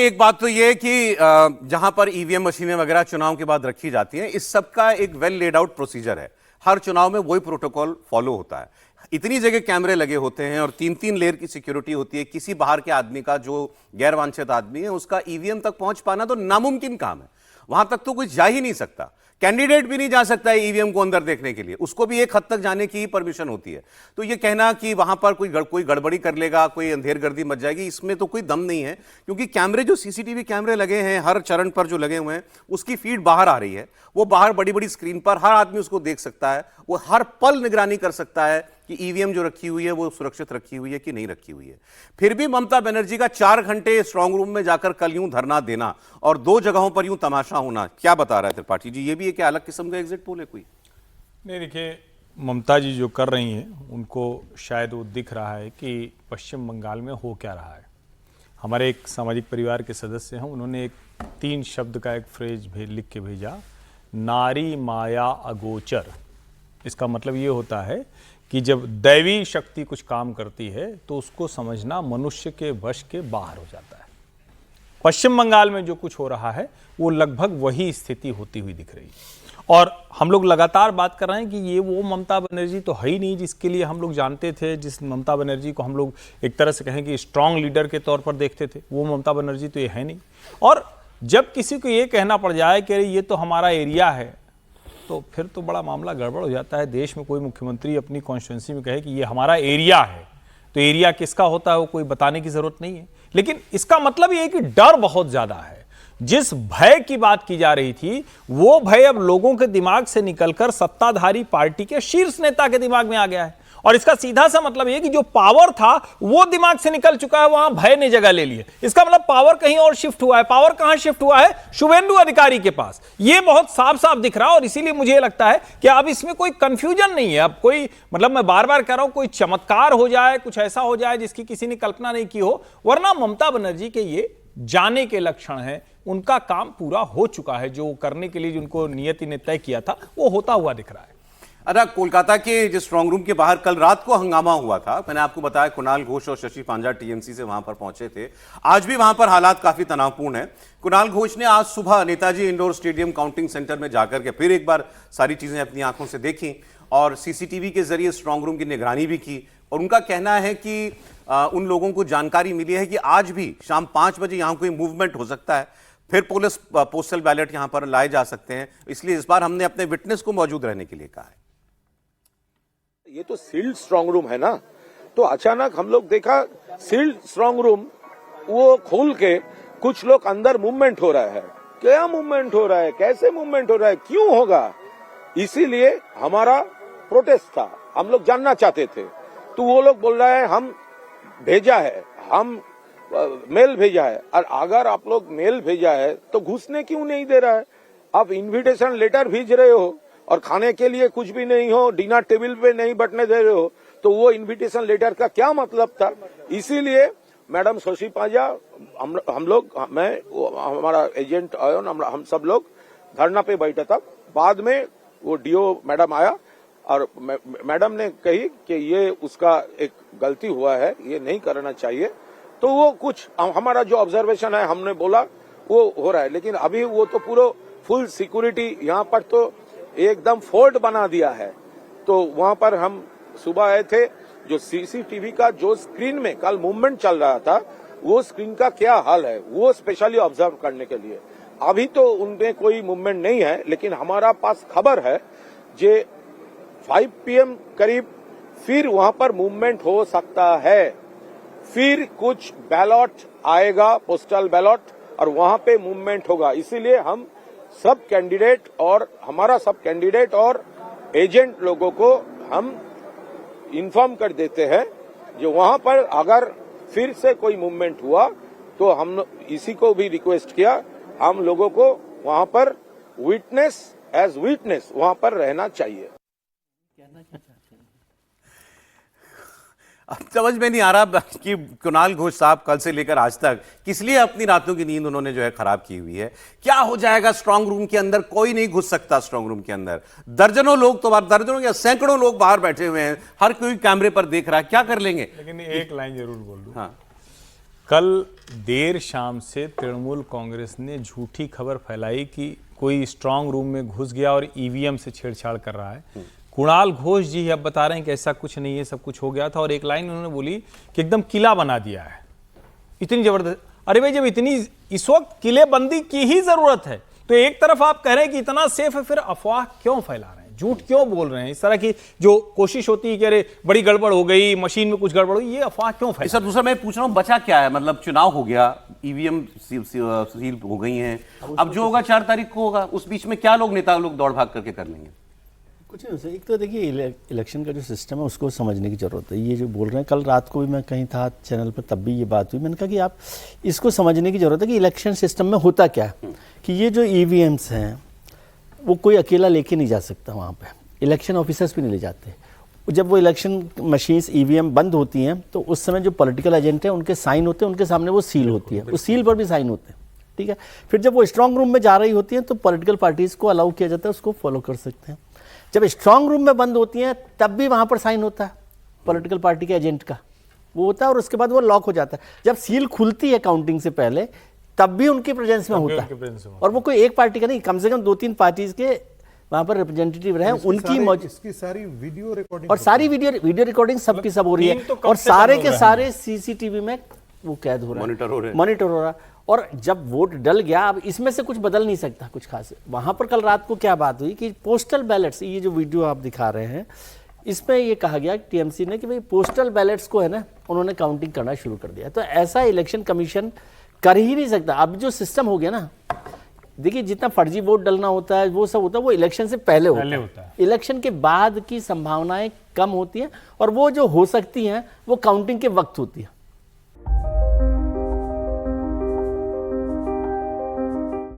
देखिए, एक बात तो ये है कि जहां पर ईवीएम मशीनें वगैरह चुनाव के बाद रखी जाती हैं, इस सब का एक वेल लेड आउट प्रोसीजर है। हर चुनाव में वही प्रोटोकॉल फॉलो होता है। इतनी जगह कैमरे लगे होते हैं और 3-3 लेयर की सिक्योरिटी होती है। किसी बाहर के आदमी का, जो गैर वांछित आदमी है, उसका ईवीएम तक पहुंच पाना तो नामुमकिन काम है। वहां तक तो कोई जा ही नहीं सकता। कैंडिडेट भी नहीं जा सकता है ईवीएम को अंदर देखने के लिए, उसको भी एक हद तक जाने की परमिशन होती है। तो ये कहना कि वहां पर कोई गड़बड़ी कर लेगा, कोई अंधेरगर्दी मच जाएगी, इसमें तो कोई दम नहीं है। क्योंकि कैमरे, जो सीसीटीवी कैमरे लगे हैं हर चरण पर जो लगे हुए हैं, उसकी फीड बाहर आ रही है। वो बाहर बड़ी बड़ी स्क्रीन पर हर आदमी उसको देख सकता है। वो हर पल निगरानी कर सकता है कि ईवीएम जो रखी हुई है वो सुरक्षित रखी हुई है कि नहीं रखी हुई है। फिर भी ममता बनर्जी का 4 घंटे स्ट्रांग रूम में जाकर कल यूं धरना देना और 2 जगहों पर यूं तमाशा होना, क्या बता रहा है त्रिपाठी जी? ये भी एक अलग किस्म का एग्जिट पोल है कोई? नहीं, देखिए, ममता जी जो कर रही हैं उनको शायद वो दिख रहा है कि पश्चिम बंगाल में हो क्या रहा है। हमारे एक सामाजिक परिवार के सदस्य हैं, उन्होंने एक 3 शब्द का एक फ्रेज लिख के भेजा, नारी माया अगोचर। इसका मतलब ये होता है कि जब दैवी शक्ति कुछ काम करती है तो उसको समझना मनुष्य के वश के बाहर हो जाता है। पश्चिम बंगाल में जो कुछ हो रहा है वो लगभग वही स्थिति होती हुई दिख रही है। और हम लोग लगातार बात कर रहे हैं कि ये वो ममता बनर्जी तो है ही नहीं जिसके लिए हम लोग जानते थे, जिस ममता बनर्जी को हम लोग एक तरह से कहें कि स्ट्रांग लीडर के तौर पर देखते थे, वो ममता बनर्जी तो ये है नहीं। और जब किसी को ये कहना पड़ जाए कि ये तो हमारा एरिया है, तो फिर तो बड़ा मामला गड़बड़ हो जाता है। देश में कोई मुख्यमंत्री अपनी कॉन्स्टिट्यूंसी में कहे कि ये हमारा एरिया है, तो एरिया किसका होता है वो कोई बताने की जरूरत नहीं है। लेकिन इसका मतलब ये है कि डर बहुत ज्यादा है। जिस भय की बात की जा रही थी वो भय अब लोगों के दिमाग से निकलकर सत्ताधारी पार्टी के शीर्ष नेता के दिमाग में आ गया है। और इसका सीधा सा मतलब यह कि जो पावर था वो दिमाग से निकल चुका है, वहां भय ने जगह ले ली है। इसका मतलब पावर कहीं और शिफ्ट हुआ है। पावर कहां शिफ्ट हुआ है? शुभेंदु अधिकारी के पास। यह बहुत साफ साफ दिख रहा है। और इसीलिए मुझे लगता है कि अब इसमें कोई कंफ्यूजन नहीं है। अब कोई, मतलब मैं बार बार कह रहा हूं, कोई चमत्कार हो जाए, कुछ ऐसा हो जाए जिसकी किसी ने कल्पना नहीं की हो, वरना ममता बनर्जी के ये जाने के लक्षण है। उनका काम पूरा हो चुका है। जो करने के लिए जिनको नियति ने तय किया था वो होता हुआ दिख रहा है। अच्छा, कोलकाता के जिस स्ट्रांग रूम के बाहर कल रात को हंगामा हुआ था, मैंने आपको बताया कुणाल घोष और शशि पांजा टीएमसी से वहां पर पहुंचे थे। आज भी वहां पर हालात काफी तनावपूर्ण है। कुणाल घोष ने आज सुबह Netaji indoor stadium counting centre में जाकर के फिर एक बार सारी चीजें अपनी आंखों से देखी और सीसीटीवी के जरिए स्ट्रांग रूम की निगरानी भी की। और उनका कहना है कि उन लोगों को जानकारी मिली है कि आज भी शाम 5 बजे यहां कोई मूवमेंट हो सकता है। फिर पुलिस पोस्टल बैलेट यहां पर लाए जा सकते हैं। इसलिए इस बार हमने अपने विटनेस को मौजूद रहने के लिए कहा है। ये तो सील्ड स्ट्रांग रूम है ना, तो अचानक हम लोग देखा सील्ड स्ट्रांग रूम वो खोल के कुछ लोग अंदर मूवमेंट हो रहा है। क्या मूवमेंट हो रहा है, कैसे मूवमेंट हो रहा है, क्यों होगा? इसीलिए हमारा प्रोटेस्ट था। हम लोग जानना चाहते थे। तो वो लोग बोल रहे हैं हम भेजा है, हम मेल भेजा है। और अगर आप लोग मेल भेजा है तो घुसने क्यों नहीं दे रहा है? आप इन्विटेशन लेटर भेज रहे हो और खाने के लिए कुछ भी नहीं हो, डिनर टेबल पे नहीं बैठने दे रहे हो, तो वो इन्विटेशन लेटर का क्या मतलब था? इसीलिए मैडम शशि पांजा, हम लोग, मैं, हमारा एजेंट आयोन, हम सब लोग धरना पे बैठा था। बाद में वो डीओ मैडम आया और मैडम ने कही कि ये उसका एक गलती हुआ है, ये नहीं करना चाहिए। तो वो कुछ हमारा जो ऑब्जर्वेशन है हमने बोला वो हो रहा है। लेकिन अभी वो तो पूरा फुल सिक्योरिटी यहाँ पर तो एकदम फोर्ट बना दिया है। तो वहां पर हम सुबह आए थे, जो सीसीटीवी का जो स्क्रीन में कल मूवमेंट चल रहा था वो स्क्रीन का क्या हाल है वो स्पेशली ऑब्जर्व करने के लिए। अभी तो उनमें कोई मूवमेंट नहीं है, लेकिन हमारा पास खबर है जे 5 PM करीब फिर वहां पर मूवमेंट हो सकता है। फिर कुछ बैलट आएगा, पोस्टल बैलट, और वहां पे मूवमेंट होगा। इसीलिए हम सब कैंडिडेट और हमारा सब कैंडिडेट और एजेंट लोगों को हम इन्फॉर्म कर देते हैं जो वहां पर अगर फिर से कोई मूवमेंट हुआ तो हम इसी को भी रिक्वेस्ट किया, हम लोगों को वहां पर विटनेस एज विटनेस वहां पर रहना चाहिए। अब समझ में नहीं आ रहा कि कुणाल घोष साहब कल से लेकर आज तक किस लिए अपनी रातों की नींद उन्होंने जो है खराब की हुई है। क्या हो जाएगा स्ट्रांग रूम के अंदर? कोई नहीं घुस सकता स्ट्रांग रूम के अंदर। दर्जनों लोग तो बाहर, दर्जनों या सैकड़ों लोग बाहर बैठे हुए हैं, हर कोई कैमरे पर देख रहा है, क्या कर लेंगे? लेकिन एक लाइन जरूर बोल दूं। हाँ, कल देर शाम से तृणमूल कांग्रेस ने झूठी खबर फैलाई कि कोई स्ट्रांग रूम में घुस गया और ईवीएम से छेड़छाड़ कर रहा है। कुणाल घोष जी अब बता रहे हैं कि ऐसा कुछ नहीं है, सब कुछ हो गया था। और एक लाइन उन्होंने बोली कि एकदम किला बना दिया है, इतनी जबरदस्त। अरे भाई, जब इतनी इस वक्त किलेबंदी की ही जरूरत है तो एक तरफ आप कह रहे हैं कि इतना सेफ है, फिर अफवाह क्यों फैला रहे हैं, झूठ क्यों बोल रहे हैं? इस तरह की जो कोशिश होती है कि अरे बड़ी गड़बड़ हो गई, मशीन में कुछ गड़बड़ हुई, ये अफवाह क्यों फैला? सर दूसरा मैं पूछ रहा हूँ, बचा क्या है? मतलब चुनाव हो गया, ईवीएम सील हो गई हैं, अब जो होगा 4 तारीख को होगा, उस बीच में क्या लोग नेता लोग दौड़ भाग करके कर लेंगे? कुछ नहीं सर, एक तो देखिए इलेक्शन का जो सिस्टम है उसको समझने की ज़रूरत है। ये जो बोल रहे हैं, कल रात को भी मैं कहीं था चैनल पर, तब भी ये बात हुई, मैंने कहा कि आप इसको समझने की ज़रूरत है कि इलेक्शन सिस्टम में होता क्या है, कि ये जो ईवीएम्स हैं वो कोई अकेला लेके नहीं जा सकता वहाँ पे, इलेक्शन ऑफिसर्स भी नहीं ले जाते। जब वो इलेक्शन मशीन्स ईवीएम बंद होती हैं तो उस समय जो पॉलिटिकल एजेंट हैं उनके साइन होते हैं, उनके सामने वो सील होती है, उस सील पर भी साइन होते हैं, ठीक है। फिर जब वो स्ट्रांग रूम में जा रही होती हैं तो पॉलिटिकल पार्टीज़ को अलाउ किया जाता है, उसको फॉलो कर सकते हैं। जब स्ट्रांग रूम में बंद होती हैं तब भी वहाँ पर साइन होता है पॉलिटिकल पार्टी के एजेंट का, वो होता है, और उसके बाद वो लॉक हो जाता है। जब सील खुलती है काउंटिंग से पहले तब भी उनके प्रेजेंस में होता है, और वो कोई एक पार्टी का नहीं, कम से कम 2-3 पार्टीज के वहाँ पर रिप्रेजेंटेटिव रहे, उनकी इसकी सारी वीडियो रिकॉर्डिंग और सारी वीडियो रिकॉर्डिंग सबकी सब हो रही है, और सारे के सारे सीसीटीवी में वो कैद हो रहा है, मॉनिटर हो रहा है। और जब वोट डल गया, अब इसमें से कुछ बदल नहीं सकता कुछ खास। वहाँ पर कल रात को क्या बात हुई कि पोस्टल बैलेट्स, ये जो वीडियो आप दिखा रहे हैं इसमें ये कहा गया टीएमसी ने कि भाई पोस्टल बैलेट्स को है ना, उन्होंने काउंटिंग करना शुरू कर दिया। तो ऐसा इलेक्शन कमीशन कर ही नहीं सकता। अब जो सिस्टम हो गया ना, देखिए जितना फर्जी वोट डलना होता है वो सब होता है, वो इलेक्शन से पहले होता है। इलेक्शन के बाद की संभावनाएं कम होती हैं, और वो जो हो सकती हैं वो काउंटिंग के वक्त होती है।